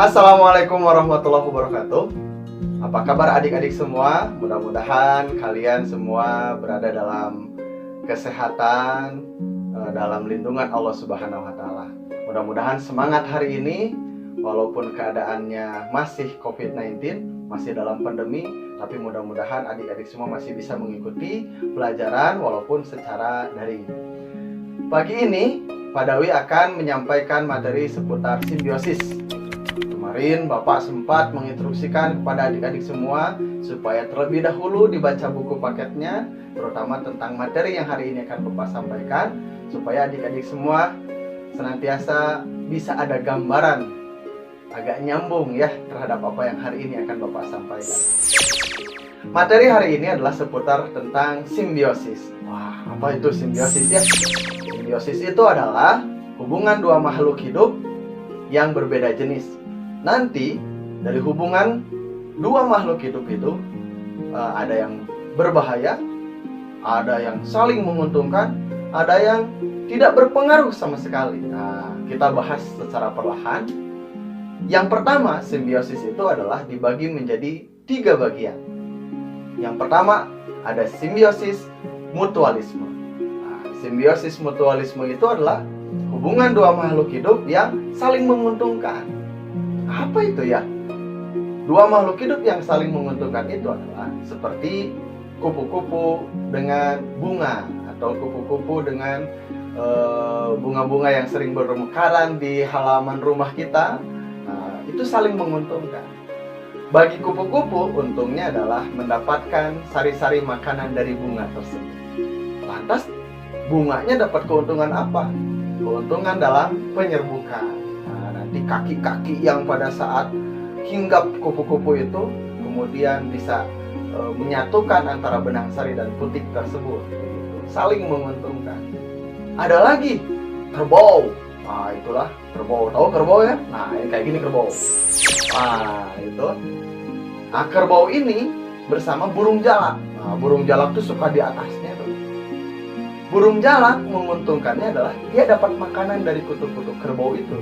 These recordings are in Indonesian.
Assalamualaikum warahmatullahi wabarakatuh. Apa kabar adik-adik semua? Mudah-mudahan kalian semua berada dalam kesehatan, dalam lindungan Allah Subhanahu wa Ta'ala. Mudah-mudahan semangat hari ini, walaupun keadaannya masih COVID-19, masih dalam pandemi, tapi mudah-mudahan adik-adik semua masih bisa mengikuti pelajaran walaupun secara daring. Pagi ini, Pak Dawi akan menyampaikan materi seputar simbiosis. Kemarin Bapak sempat menginstruksikan kepada adik-adik semua supaya terlebih dahulu dibaca buku paketnya, terutama tentang materi yang hari ini akan Bapak sampaikan, supaya adik-adik semua senantiasa bisa ada gambaran agak nyambung ya terhadap apa yang hari ini akan Bapak sampaikan. Materi hari ini adalah seputar tentang simbiosis. Wah, apa itu simbiosis ya? Simbiosis itu adalah hubungan dua makhluk hidup yang berbeda jenis. Nanti dari hubungan dua makhluk hidup itu ada yang berbahaya, ada yang saling menguntungkan, ada yang tidak berpengaruh sama sekali. Nah, kita bahas secara perlahan. Yang pertama, simbiosis itu adalah dibagi menjadi 3 bagian. Yang pertama ada simbiosis mutualisme. Nah, simbiosis mutualisme itu adalah hubungan dua makhluk hidup yang saling menguntungkan. Apa itu ya? Dua makhluk hidup yang saling menguntungkan itu adalah seperti kupu-kupu dengan bunga, atau kupu-kupu dengan bunga-bunga yang sering bermekaran di halaman rumah kita. Nah, itu saling menguntungkan. Bagi kupu-kupu, untungnya adalah mendapatkan sari-sari makanan dari bunga tersebut. Lantas, bunganya dapat keuntungan apa? Keuntungan dalam penyerbukan. Di kaki-kaki yang pada saat hinggap kupu-kupu itu kemudian bisa menyatukan antara benang sari dan putik tersebut, saling menguntungkan. Ada lagi kerbau. Nah, itulah kerbau. Tahu kerbau ya? Nah, ini kayak gini kerbau. Nah, itu. Nah, kerbau ini bersama burung jalak. Nah, burung jalak tuh suka di atasnya tuh. Burung jalak menguntungkannya adalah dia dapat makanan dari kutu-kutu kerbau itu.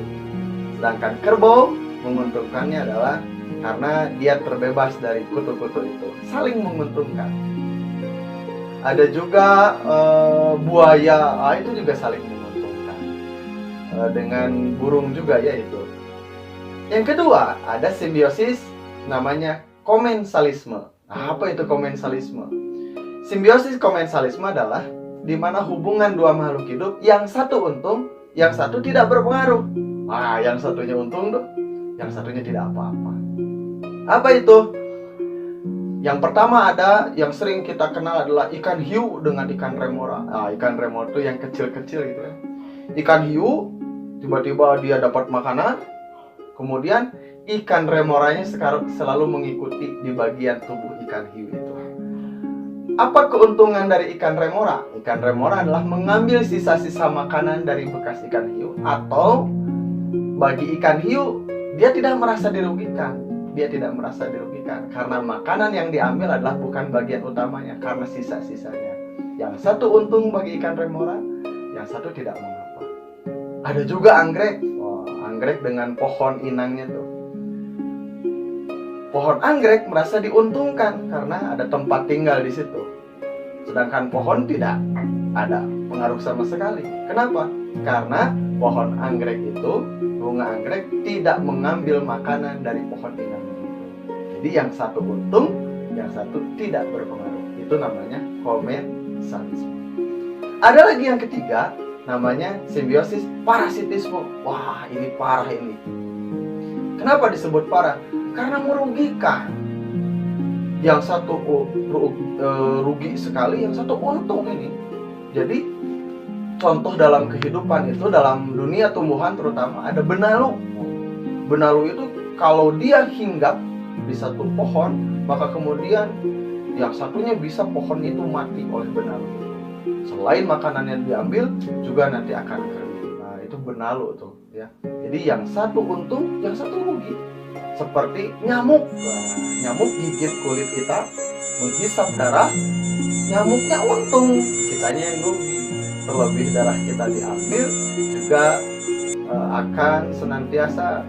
Sedangkan kerbau menguntungkannya adalah karena dia terbebas dari kutu-kutu itu. Saling menguntungkan. Ada juga buaya, itu juga saling menguntungkan. Dengan burung juga ya itu. Yang kedua, ada simbiosis namanya komensalisme. Nah, apa itu komensalisme? Simbiosis komensalisme adalah di mana hubungan dua makhluk hidup yang satu untung, yang satu tidak berpengaruh. Nah, yang satunya untung tuh, yang satunya tidak apa-apa. Apa itu? Yang pertama ada yang sering kita kenal adalah ikan hiu dengan ikan remora. Nah, ikan remora itu yang kecil-kecil gitu ya. Ikan hiu tiba-tiba dia dapat makanan, kemudian ikan remoranya sekarang selalu mengikuti di bagian tubuh ikan hiu itu. Apa keuntungan dari ikan remora? Ikan remora adalah mengambil sisa-sisa makanan dari bekas ikan hiu, atau bagi ikan hiu, dia tidak merasa dirugikan. Dia tidak merasa dirugikan karena makanan yang diambil adalah bukan bagian utamanya, karena sisa-sisanya. Yang satu untung bagi ikan remora, yang satu tidak mengapa. Ada juga anggrek. Anggrek dengan pohon inangnya tuh. Pohon anggrek merasa diuntungkan karena ada tempat tinggal di situ. Sedangkan pohon tidak ada pengaruh sama sekali. Kenapa? Karena pohon anggrek itu, bunga anggrek tidak mengambil makanan dari pohon inang itu. Jadi yang satu untung, yang satu tidak berpengaruh. Itu namanya komensalisme. Ada lagi yang ketiga, namanya simbiosis parasitisme. Wah, ini parah ini. Kenapa disebut parah? Karena merugikan. Yang satu rugi sekali, yang satu untung ini. Jadi contoh dalam kehidupan itu, dalam dunia tumbuhan terutama, ada benalu. Benalu itu kalau dia hinggap di satu pohon, maka kemudian yang satunya bisa pohon itu mati oleh benalu. Selain makanan yang diambil, juga nanti akan kering. Nah, itu benalu tuh ya. Jadi yang satu untung, yang satu rugi. Seperti nyamuk. Nah, nyamuk gigit kulit kita, menghisap darah, nyamuknya untung, kitanya yang rugi. Terlebih darah kita diambil juga akan senantiasa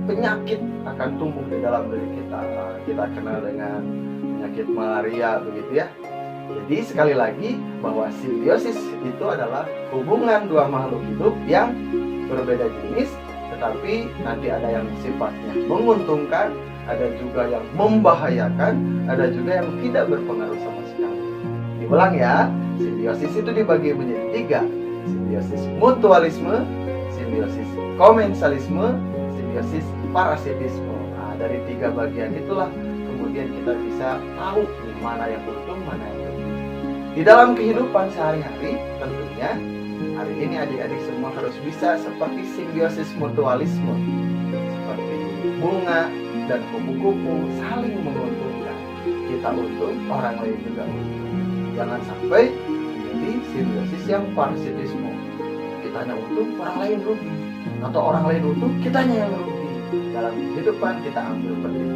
penyakit akan tumbuh di dalam diri kita. Kita kenal dengan penyakit malaria begitu ya. Jadi sekali lagi bahwa simbiosis itu adalah hubungan dua makhluk hidup yang berbeda jenis, tetapi nanti ada yang sifatnya menguntungkan, ada juga yang membahayakan, ada juga yang tidak berpengaruh sama sekali. Diulang ya, simbiosis itu dibagi menjadi tiga: simbiosis mutualisme, simbiosis komensalisme, simbiosis parasitisme. Nah, dari tiga bagian itulah kemudian kita bisa tahu mana yang untung, mana yang rugi. Di dalam kehidupan sehari-hari tentunya hari ini adik-adik semua harus bisa seperti simbiosis mutualisme, seperti bunga dan kupu-kupu saling menguntungkan. Kita untung, orang lain juga untung. Jangan sampai menjadi simbiosis yang parasitisme. Kitanya untung, orang lain rugi, atau orang lain untung, kitanya yang rugi. Dalam kehidupan kita ambil petik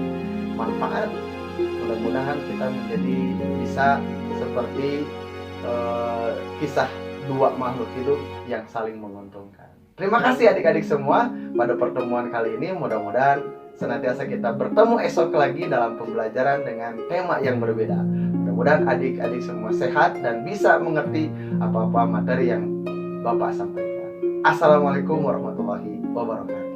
manfaat. Mudah-mudahan kita menjadi bisa seperti kisah dua makhluk hidup yang saling menguntungkan. Terima kasih adik-adik semua pada pertemuan kali ini. Mudah-mudahan senantiasa kita bertemu esok lagi dalam pembelajaran dengan tema yang berbeda. Mudah-mudahan adik-adik semua sehat dan bisa mengerti apa-apa materi yang Bapak sampaikan. Assalamualaikum warahmatullahi wabarakatuh.